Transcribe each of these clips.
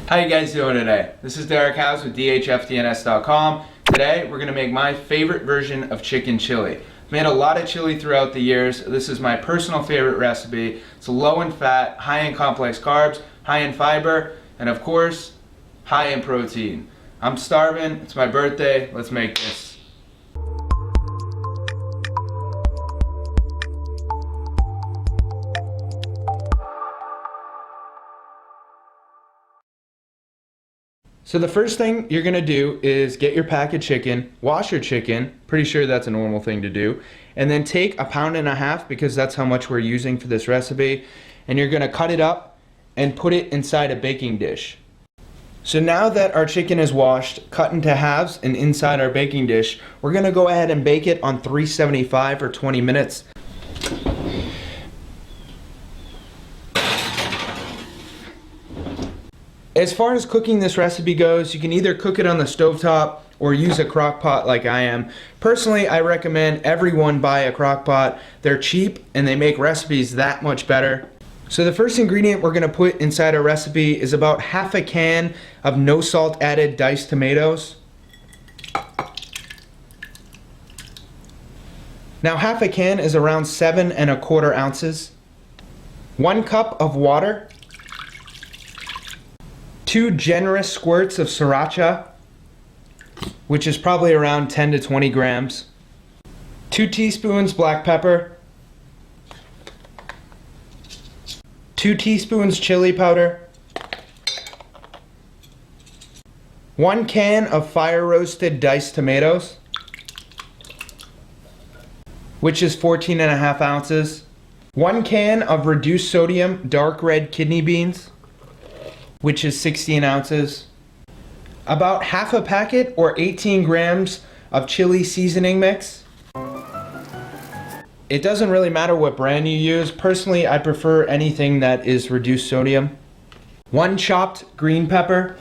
How you guys doing today? This is Derek House with dhftns.com. Today we're going to make my favorite version of chicken chili. I've made a lot of chili throughout the years. This is my personal favorite recipe. It's low in fat, high in complex carbs, high in fiber, and of course, high in protein. I'm starving, it's my birthday, let's make this. So the first thing you're gonna do is get your pack of chicken, wash your chicken, pretty sure that's a normal thing to do, and then take 1.5 pounds because that's how much we're using for this recipe, and you're gonna cut it up and put it inside a baking dish. So now that our chicken is washed, cut into halves and inside our baking dish, we're gonna go ahead and bake it on 375 for 20 minutes. As far as cooking this recipe goes, you can either cook it on the stovetop or use a crock pot like I am. Personally, I recommend everyone buy a crock pot. They're cheap and they make recipes that much better. So the first ingredient we're gonna put inside our recipe is about 1/2 can of no salt added diced tomatoes. Now 1/2 can is around 7¼ ounces. 1 cup of water. 2 generous squirts of sriracha, which is probably around 10 to 20 grams. 2 teaspoons black pepper. 2 teaspoons chili powder. 1 can of fire roasted diced tomatoes, which is 14½ ounces. 1 can of reduced sodium dark red kidney beans, which is 16 ounces. About 1/2 packet or 18 grams of chili seasoning mix. It doesn't really matter what brand you use. Personally, I prefer anything that is reduced sodium. 1 chopped green pepper.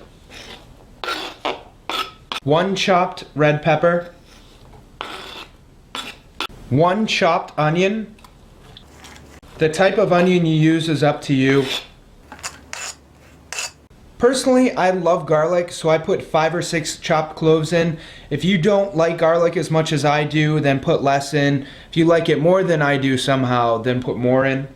1 chopped red pepper. 1 chopped onion. The type of onion you use is up to you. Personally, I love garlic, so I put 5 or 6 chopped cloves in. If you don't like garlic as much as I do, then put less in. If you like it more than I do somehow, then put more in.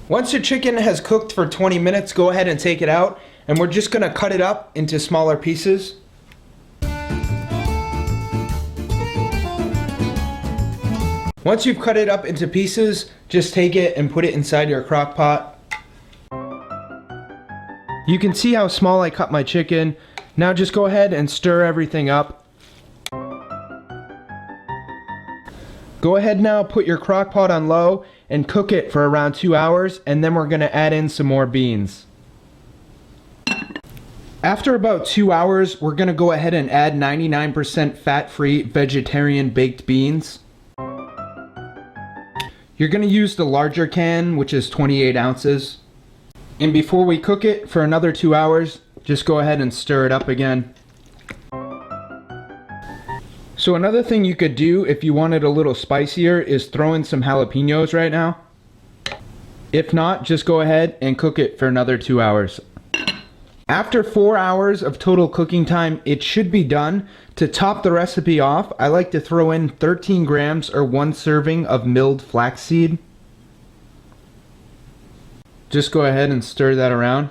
Once your chicken has cooked for 20 minutes, go ahead and take it out, and we're just gonna cut it up into smaller pieces. Once you've cut it up into pieces, just take it and put it inside your crock pot. You can see how small I cut my chicken. Now just go ahead and stir everything up. Go ahead now, put your crock pot on low and cook it for around 2 hours, and then we're gonna add in some more beans. After about 2 hours, we're gonna go ahead and add 99% fat-free vegetarian baked beans. You're gonna use the larger can, which is 28 ounces. And before we cook it for another 2 hours, just go ahead and stir it up again. So another thing you could do if you want it a little spicier is throw in some jalapenos right now. If not, just go ahead and cook it for another 2 hours. After 4 hours of total cooking time, it should be done. To top the recipe off, I like to throw in 13 grams or 1 serving of milled flaxseed. Just go ahead and stir that around.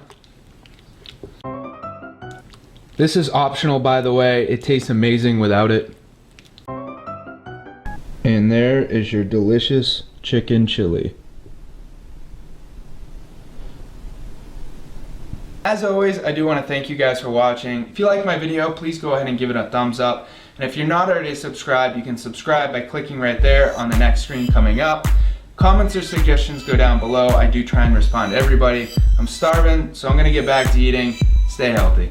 This is optional, by the way. It tastes amazing without it. And there is your delicious chicken chili. As always, I do want to thank you guys for watching. If you like my video, please go ahead and give it a thumbs up. And if you're not already subscribed, you can subscribe by clicking right there on the next screen coming up. Comments or suggestions go down below. I do try and respond to everybody. I'm starving, so I'm gonna get back to eating. Stay healthy.